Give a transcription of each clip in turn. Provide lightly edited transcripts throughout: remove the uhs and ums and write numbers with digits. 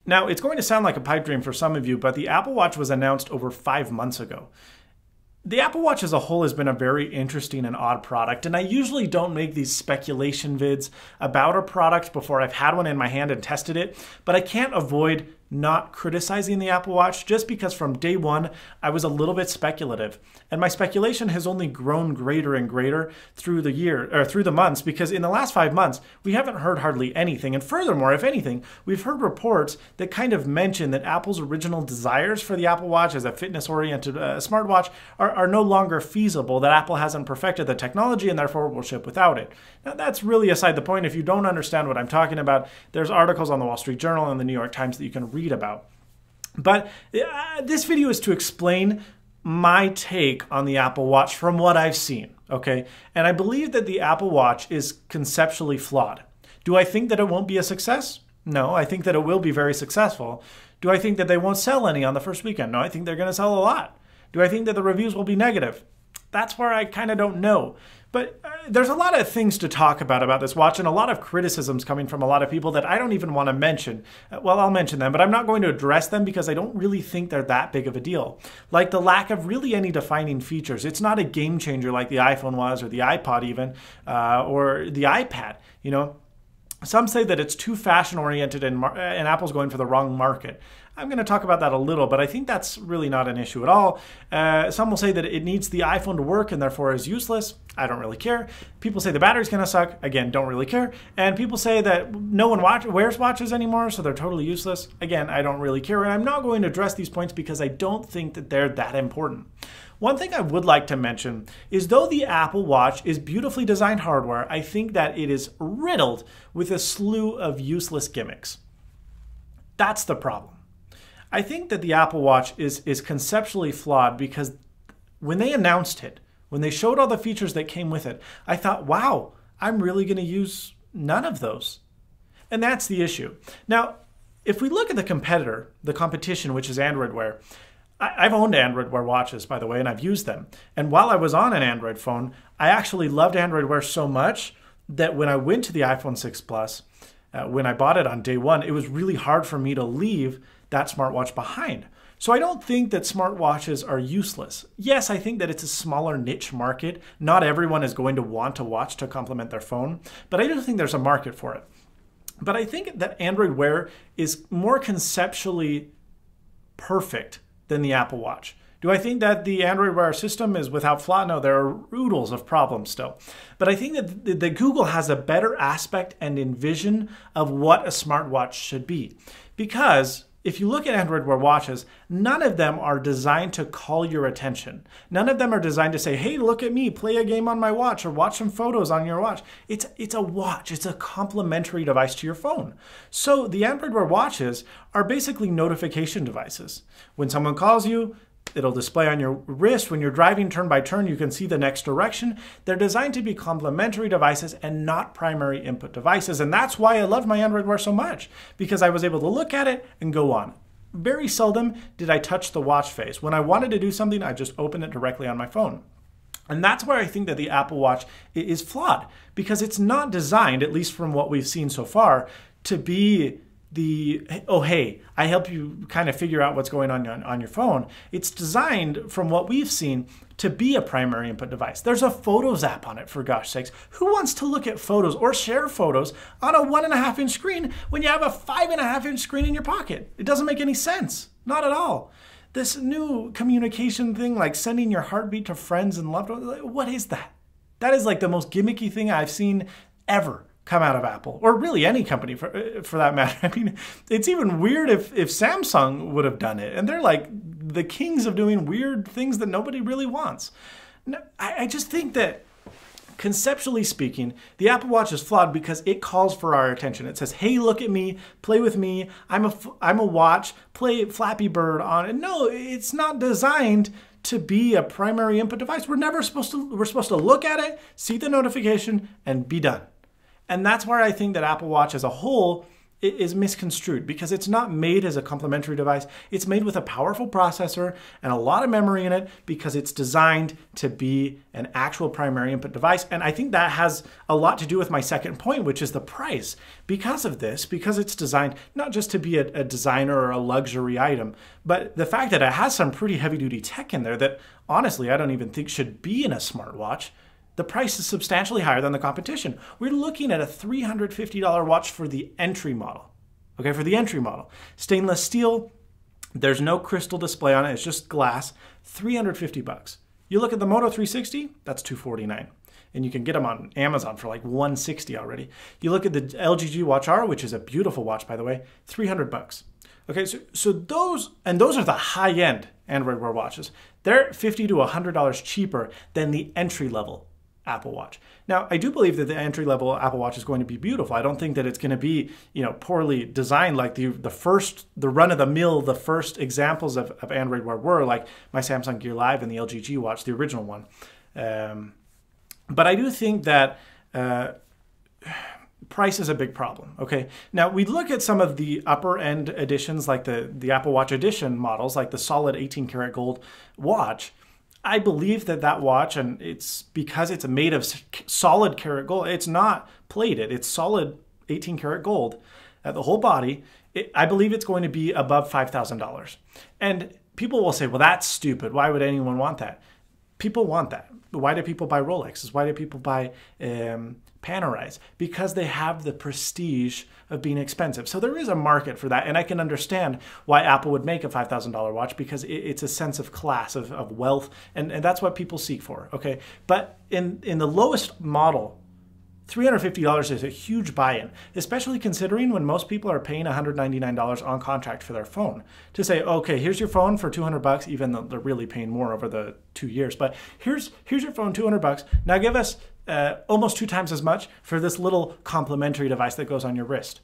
Now, it's going to sound like a pipe dream for some of you, but the Apple Watch was announced over 5 months ago. The Apple Watch as a whole has been a very interesting and odd product, and I usually don't make these speculation vids about a product before I've had one in my hand and tested it, but I can't avoid not criticizing the Apple Watch just because from day one I was a little bit speculative, and my speculation has only grown greater and greater through the months, because in the last 5 months we haven't heard hardly anything, and furthermore, if anything, we've heard reports that kind of mention that Apple's original desires for the Apple Watch as a fitness-oriented smartwatch are no longer feasible, that Apple hasn't perfected the technology and therefore will ship without it. Now, that's really aside the point. If you don't understand what I'm talking about, there's articles on the Wall Street Journal and the New York Times that you can read about. But this video is to explain my take on the Apple Watch from what I've seen, okay? And I believe that the Apple Watch is conceptually flawed. Do I think that it won't be a success? No, I think that it will be very successful. Do I think that they won't sell any on the first weekend? No, I think they're going to sell a lot. Do I think that the reviews will be negative? That's where I kind of don't know. But there's a lot of things to talk about this watch, and a lot of criticisms coming from a lot of people that I don't even want to mention. Well, I'll mention them, but I'm not going to address them because I don't really think they're that big of a deal. Like the lack of really any defining features. It's not a game changer like the iPhone was, or the iPod even, or the iPad, you know. Some say that it's too fashion-oriented and Apple's going for the wrong market. I'm going to talk about that a little, but I think that's really not an issue at all. Some will say that it needs the iPhone to work and therefore is useless. I don't really care. People say the battery's going to suck. Again, don't really care. And people say that no one wears watches anymore, so they're totally useless. Again, I don't really care. And I'm not going to address these points because I don't think that they're that important. One thing I would like to mention is though the Apple Watch is beautifully designed hardware, I think that it is riddled with a slew of useless gimmicks. That's the problem. I think that the Apple Watch is conceptually flawed because when they announced it, when they showed all the features that came with it, I thought, wow, I'm really going to use none of those. And that's the issue. Now, if we look at the competition, which is Android Wear, I've owned Android Wear watches, by the way, and I've used them. And while I was on an Android phone, I actually loved Android Wear so much that when I went to the iPhone 6 Plus, when I bought it on day one, it was really hard for me to leave that smartwatch behind. So I don't think that smartwatches are useless. Yes, I think that it's a smaller niche market. Not everyone is going to want a watch to complement their phone, but I do think there's a market for it. But I think that Android Wear is more conceptually perfect than the Apple Watch. Do I think that the Android Wear system is without flaw? No, there are oodles of problems still. But I think that Google has a better aspect and envision of what a smartwatch should be. Because if you look at Android Wear watches, none of them are designed to call your attention. None of them are designed to say, hey, look at me, play a game on my watch or watch some photos on your watch. It's a watch. It's a complementary device to your phone. So the Android Wear watches are basically notification devices. When someone calls you, it'll display on your wrist. When you're driving turn by turn, you can see the next direction. They're designed to be complementary devices and not primary input devices. And that's why I love my Android Wear so much, because I was able to look at it and go on. Very seldom did I touch the watch face. When I wanted to do something, I just opened it directly on my phone. And that's where I think that the Apple Watch is flawed, because it's not designed, at least from what we've seen so far, to be oh, hey, I help you kind of figure out what's going on your phone. It's designed, from what we've seen, to be a primary input device. There's a Photos app on it, for gosh sakes. Who wants to look at photos or share photos on a 1.5-inch screen when you have a 5.5-inch screen in your pocket? It doesn't make any sense. Not at all. This new communication thing, like sending your heartbeat to friends and loved ones, what is that? That is like the most gimmicky thing I've seen ever come out of Apple, or really any company for that matter. I mean, it's even weird if Samsung would have done it, and they're like the kings of doing weird things that nobody really wants. I just think that conceptually speaking, the Apple Watch is flawed because it calls for our attention. It says, hey, look at me, play with me, I'm a watch, play Flappy Bird on it. No, it's not designed to be a primary input device. We're supposed to look at it, see the notification, and be done. And that's where I think that Apple Watch as a whole is misconstrued because it's not made as a complementary device. It's made with a powerful processor and a lot of memory in it because it's designed to be an actual primary input device. And I think that has a lot to do with my second point, which is the price. Because of this, because it's designed not just to be a designer or a luxury item, but the fact that it has some pretty heavy duty tech in there that honestly, I don't even think should be in a smartwatch. The price is substantially higher than the competition. We're looking at a $350 watch for the entry model. Okay, for the entry model. Stainless steel, there's no crystal display on it, it's just glass, $350. You look at the Moto 360, that's $249. And you can get them on Amazon for like $160 already. You look at the LG G Watch R, which is a beautiful watch, by the way, $300. Okay, so those are the high-end Android Wear watches. They're $50 to $100 cheaper than the entry-level Apple Watch. Now, I do believe that the entry-level Apple Watch is going to be beautiful. I don't think that it's going to be, poorly designed like the run-of-the-mill, the first examples of Android Wear were, like my Samsung Gear Live and the LG G Watch, the original one. But I do think that price is a big problem, okay? Now, we look at some of the upper-end editions, like the Apple Watch Edition models, like the solid 18-karat gold watch. I believe that watch, and it's because it's made of solid karat gold, it's not plated, it's solid 18 karat gold, the whole body, I believe it's going to be above $5,000. And people will say, well, that's stupid. Why would anyone want that? People want that. Why do people buy Rolexes? Why do people buy Panerais? Because they have the prestige of being expensive. So there is a market for that, and I can understand why Apple would make a $5,000 watch because it's a sense of class, of wealth, and that's what people seek for, okay? But in the lowest model, $350 is a huge buy-in, especially considering when most people are paying $199 on contract for their phone. To say, okay, here's your phone for $200, even though they're really paying more over the 2 years, but here's your phone, $200. Now give us almost 2 times as much for this little complementary device that goes on your wrist.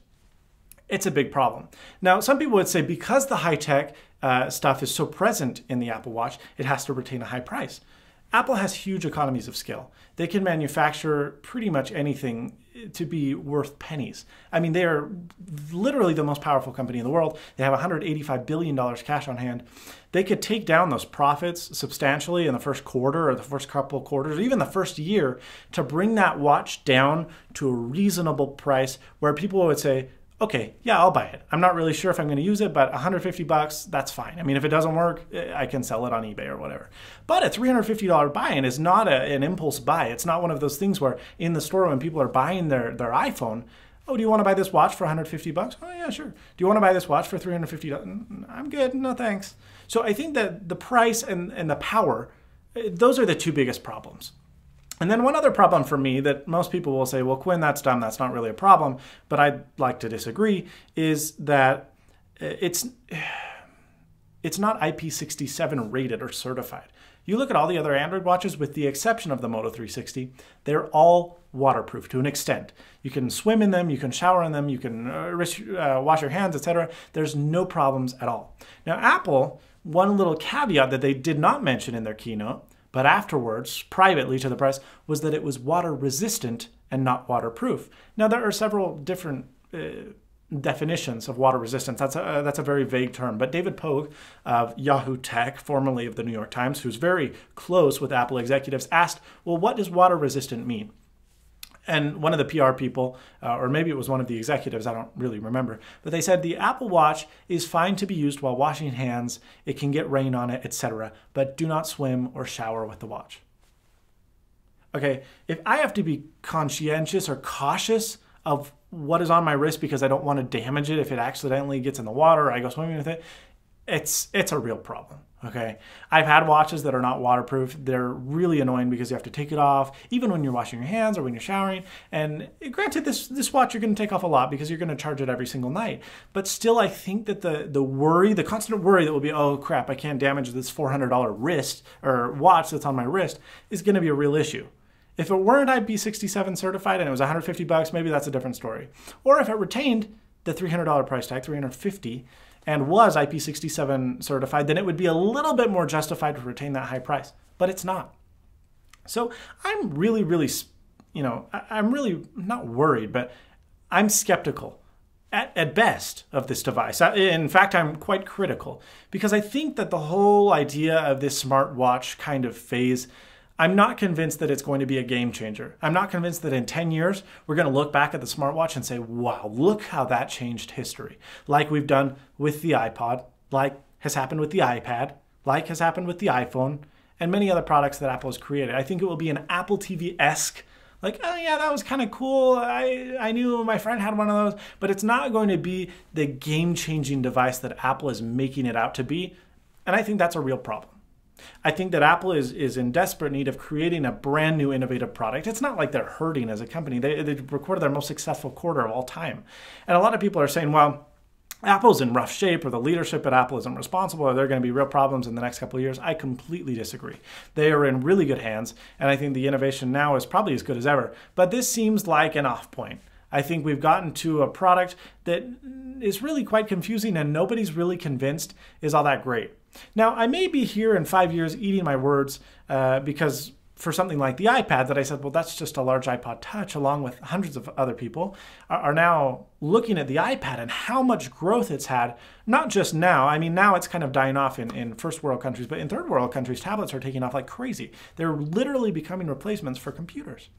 It's a big problem. Now, some people would say because the high-tech stuff is so present in the Apple Watch, it has to retain a high price. Apple has huge economies of scale. They can manufacture pretty much anything to be worth pennies. I mean, they are literally the most powerful company in the world. They have $185 billion cash on hand. They could take down those profits substantially in the first quarter or the first couple of quarters, or even the first year, to bring that watch down to a reasonable price where people would say, okay, yeah, I'll buy it. I'm not really sure if I'm going to use it, but $150, that's fine. I mean, if it doesn't work, I can sell it on eBay or whatever. But a $350 buy-in is not an impulse buy. It's not one of those things where in the store when people are buying their iPhone, oh, do you want to buy this watch for $150? Oh, yeah, sure. Do you want to buy this watch for $350? I'm good. No, thanks. So I think that the price and the power, those are the two biggest problems. And then one other problem for me that most people will say, well, Quinn, that's dumb. That's not really a problem. But I'd like to disagree, is that it's not IP67 rated or certified. You look at all the other Android watches, with the exception of the Moto 360, they're all waterproof to an extent. You can swim in them, you can shower in them, you can wash your hands, etc. There's no problems at all. Now, Apple, one little caveat that they did not mention in their keynote, but afterwards, privately to the press, was that it was water resistant and not waterproof. Now, there are several different definitions of water resistance. That's a very vague term. But David Pogue of Yahoo Tech, formerly of the New York Times, who's very close with Apple executives, asked, well, what does water resistant mean? And one of the PR people, or maybe it was one of the executives, I don't really remember, but they said the Apple Watch is fine to be used while washing hands, it can get rain on it, etc., but do not swim or shower with the watch. Okay, if I have to be conscientious or cautious of what is on my wrist because I don't want to damage it if it accidentally gets in the water or I go swimming with it, it's a real problem. Okay, I've had watches that are not waterproof. They're really annoying because you have to take it off, even when you're washing your hands or when you're showering. And granted, this watch you're going to take off a lot because you're going to charge it every single night. But still, I think that the worry, the constant worry that will be, oh crap, I can't damage this $400 wrist or watch that's on my wrist, is going to be a real issue. If it weren't IP67 certified and it was $150, maybe that's a different story. Or if it retained the $300 price tag, $350, and was IP67 certified, then it would be a little bit more justified to retain that high price. But it's not. So I'm really, I'm really not worried, but I'm skeptical at best of this device. In fact, I'm quite critical because I think that the whole idea of this smartwatch kind of phase, I'm not convinced that it's going to be a game changer. I'm not convinced that in 10 years, we're going to look back at the smartwatch and say, wow, look how that changed history. Like we've done with the iPod, like has happened with the iPad, like has happened with the iPhone, and many other products that Apple has created. I think it will be an Apple TV-esque, like, oh yeah, that was kind of cool. I knew my friend had one of those, but it's not going to be the game-changing device that Apple is making it out to be. And I think that's a real problem. I think that Apple is in desperate need of creating a brand new innovative product. It's not like they're hurting as a company. They recorded their most successful quarter of all time. And a lot of people are saying, well, Apple's in rough shape, or the leadership at Apple isn't responsible, or there are going to be real problems in the next couple of years. I completely disagree. They are in really good hands, and I think the innovation now is probably as good as ever. But this seems like an off point. I think we've gotten to a product that is really quite confusing and nobody's really convinced is all that great. Now, I may be here in 5 years eating my words because for something like the iPad that I said, well, that's just a large iPod Touch, along with hundreds of other people, are now looking at the iPad and how much growth it's had, not just now. I mean, now it's kind of dying off in first world countries, but in third world countries, tablets are taking off like crazy. They're literally becoming replacements for computers.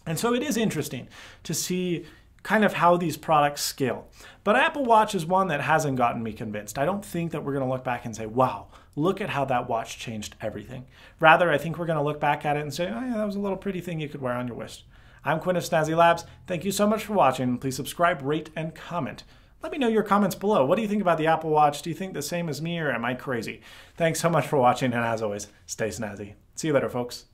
And so it is interesting to see kind of how these products scale. But Apple Watch is one that hasn't gotten me convinced. I don't think that we're going to look back and say, wow, look at how that watch changed everything. Rather, I think we're going to look back at it and say, oh yeah, that was a little pretty thing you could wear on your wrist. I'm Quinn of Snazzy Labs. Thank you so much for watching. Please subscribe, rate, and comment. Let me know your comments below. What do you think about the Apple Watch? Do you think the same as me, or am I crazy? Thanks so much for watching, and as always, stay snazzy. See you later, folks.